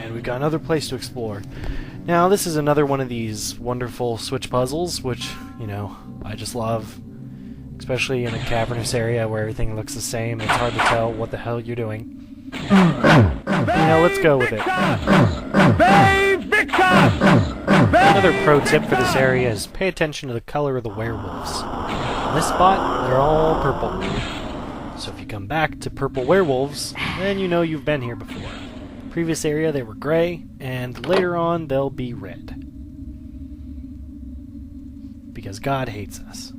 And we've got another place to explore. Now, this is another one of these wonderful switch puzzles, which, you know, I just love. Especially in a cavernous area where everything looks the same, it's hard to tell what the hell you're doing. You know, let's go with it. Another pro tip for this area is pay attention to the color of the werewolves. In this spot, they're all purple. So if you come back to purple werewolves, then you know you've been here before. Previous area, they were gray, and later on, they'll be red. Because God hates us.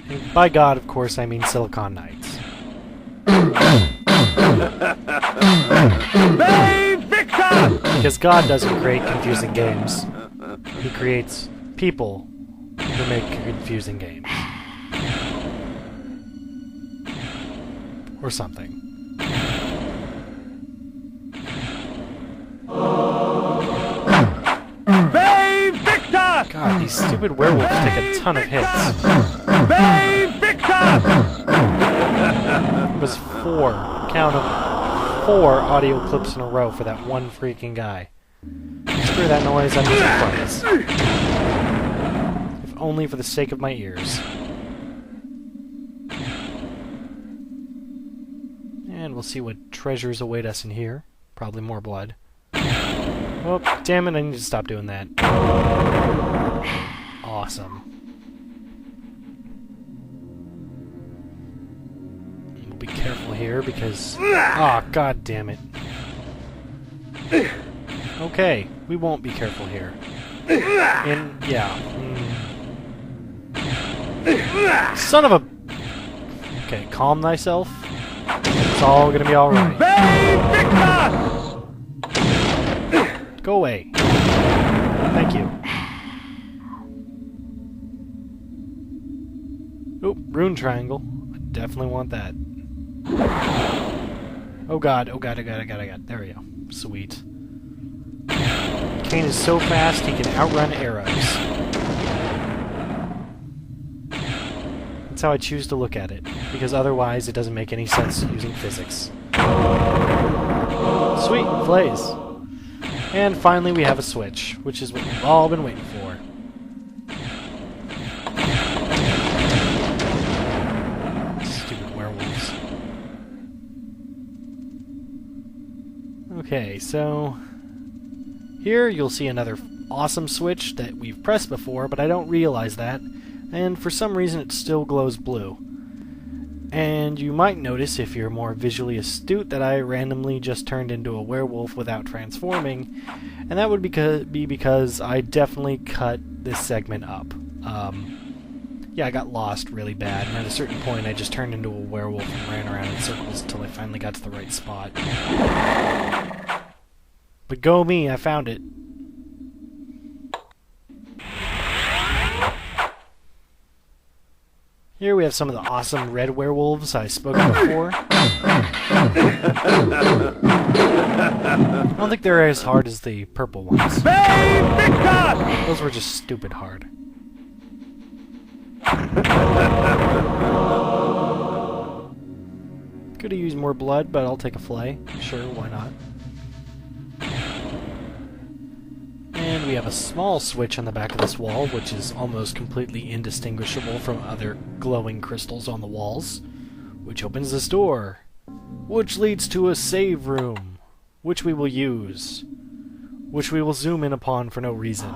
And by God, of course, I mean Silicon Knights. Because God doesn't create confusing games. He creates people who make confusing games. Or something. God, these stupid werewolves take a ton of hits. It was count of 4 audio clips in a row for that one freaking guy. Screw that noise, I'm using buttons. If only for the sake of my ears. And we'll see what treasures await us in here. Probably more blood. Oh, damn it, I need to stop doing that. Awesome. We'll be careful here because... Ah, oh, god damn it. Okay, we won't be careful here. Yeah. Son of a... Okay, calm thyself. It's all gonna be alright. Go away. Thank you. Oh, rune triangle. I definitely want that. Oh god, oh god, oh god, oh god, oh god. There we go. Sweet. Kane is so fast he can outrun arrows. That's how I choose to look at it, because otherwise it doesn't make any sense using physics. Sweet, flays. And finally we have a switch, which is what we've all been waiting for. Stupid werewolves. Okay, so... here you'll see another awesome switch that we've pressed before, but I don't realize that. And for some reason it still glows blue. And you might notice, if you're more visually astute, that I randomly just turned into a werewolf without transforming, and that would be because I definitely cut this segment up. Yeah, I got lost really bad, and at a certain point I just turned into a werewolf and ran around in circles until I finally got to the right spot. But go me, I found it. Here we have some of the awesome red werewolves I spoke of before. I don't think they're as hard as the purple ones. Those were just stupid hard. Could have used more blood, but I'll take a flay. Sure, why not? And we have a small switch on the back of this wall, which is almost completely indistinguishable from other glowing crystals on the walls, which opens this door, which leads to a save room, which we will use, which we will zoom in upon for no reason.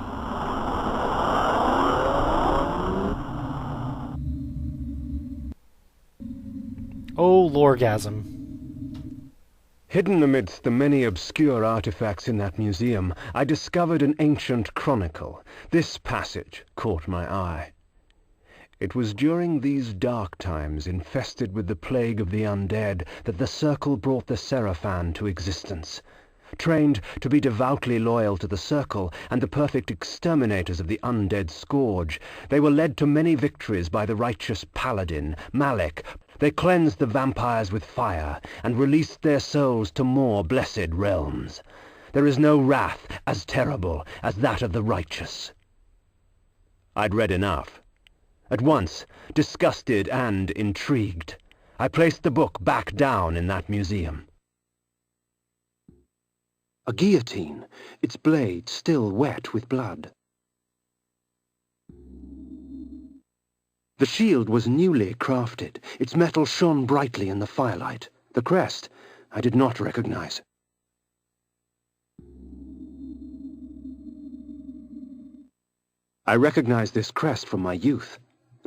Oh, Lorgasm. Hidden amidst the many obscure artifacts in that museum, I discovered an ancient chronicle. This passage caught my eye. It was during these dark times, infested with the plague of the undead, that the Circle brought the Seraphan to existence. Trained to be devoutly loyal to the Circle and the perfect exterminators of the undead scourge, they were led to many victories by the righteous paladin, Malek. They cleansed the vampires with fire and released their souls to more blessed realms. There is no wrath as terrible as that of the righteous. I'd read enough. At once, disgusted and intrigued, I placed the book back down in that museum. A guillotine, its blade still wet with blood. The shield was newly crafted. Its metal shone brightly in the firelight. The crest I did not recognize. I recognize this crest from my youth.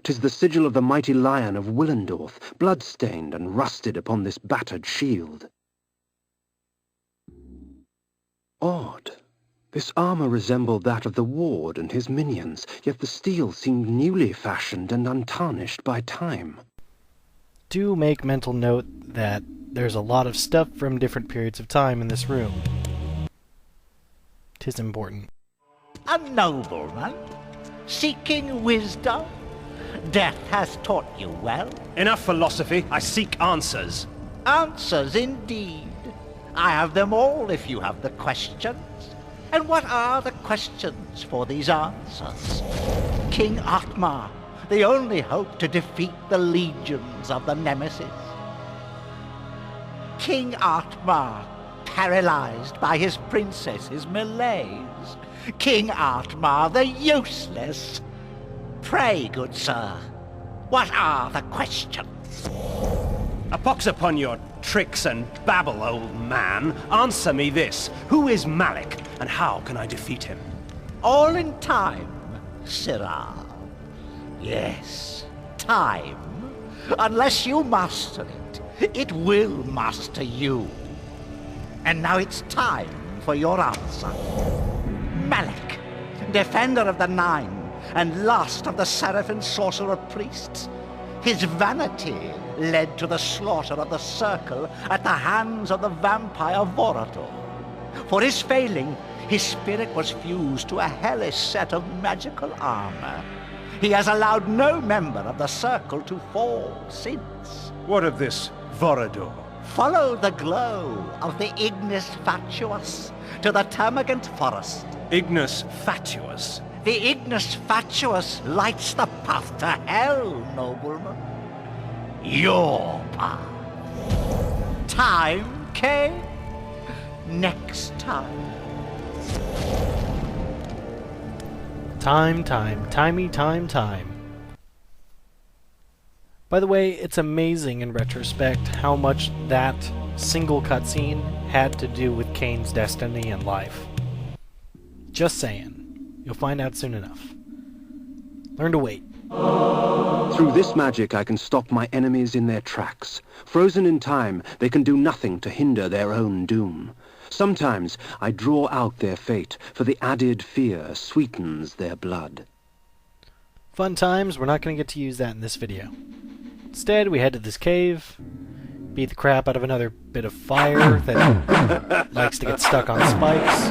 'Tis the sigil of the mighty lion of Willendorf, blood-stained and rusted upon this battered shield. Odd. This armor resembled that of the ward and his minions, yet the steel seemed newly fashioned and untarnished by time. Do make mental note that there's a lot of stuff from different periods of time in this room. 'Tis important. A nobleman, seeking wisdom. Death has taught you well. Enough philosophy. I seek answers. Answers indeed. I have them all if you have the questions. And what are the questions for these answers? King Atmar, the only hope to defeat the legions of the Nemesis. King Atmar, paralyzed by his princess's malaise. King Atmar, the useless. Pray, good sir, what are the questions? A pox upon your tricks and babble, old man. Answer me this. Who is Malik, and how can I defeat him? All in time, Sirrah. Yes, time. Unless you master it, it will master you. And now it's time for your answer. Malik, defender of the Nine, and last of the Seraphim sorcerer priests. His vanity led to the slaughter of the Circle at the hands of the vampire Vorador. For his failing, his spirit was fused to a hellish set of magical armor. He has allowed no member of the Circle to fall since. What of this Vorador? Follow the glow of the Ignis Fatuus to the Termagant Forest. Ignis Fatuus? The Ignis Fatuus lights the path to hell, nobleman. Your path. Time, Kay? Next time. Time. By the way, it's amazing in retrospect how much that single cutscene had to do with Kane's destiny and life. Just saying. You'll find out soon enough. Learn to wait. Through this magic I can stop my enemies in their tracks. Frozen in time, they can do nothing to hinder their own doom. Sometimes I draw out their fate, for the added fear sweetens their blood. Fun times, we're not going to get to use that in this video. Instead, we head to this cave, beat the crap out of another bit of fire that likes to get stuck on spikes,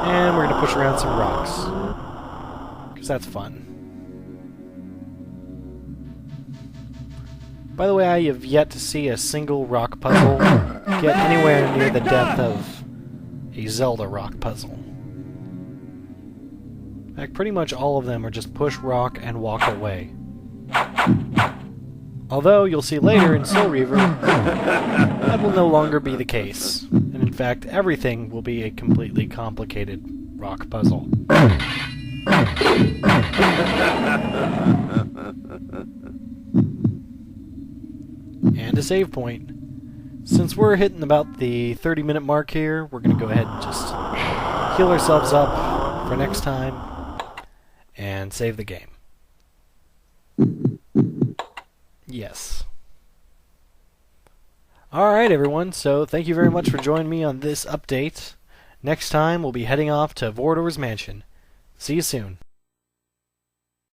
and we're going to push around some rocks, because that's fun. By the way, I have yet to see a single rock puzzle get anywhere near the depth of a Zelda rock puzzle. In fact, pretty much all of them are just push rock and walk away. Although, you'll see later in Soul Reaver, that will no longer be the case. And in fact, everything will be a completely complicated rock puzzle. And a save point. Since we're hitting about the 30-minute mark here, we're going to go ahead and just heal ourselves up for next time and save the game. Yes. Alright everyone, so thank you very much for joining me on this update. Next time we'll be heading off to Vorador's mansion. See you soon.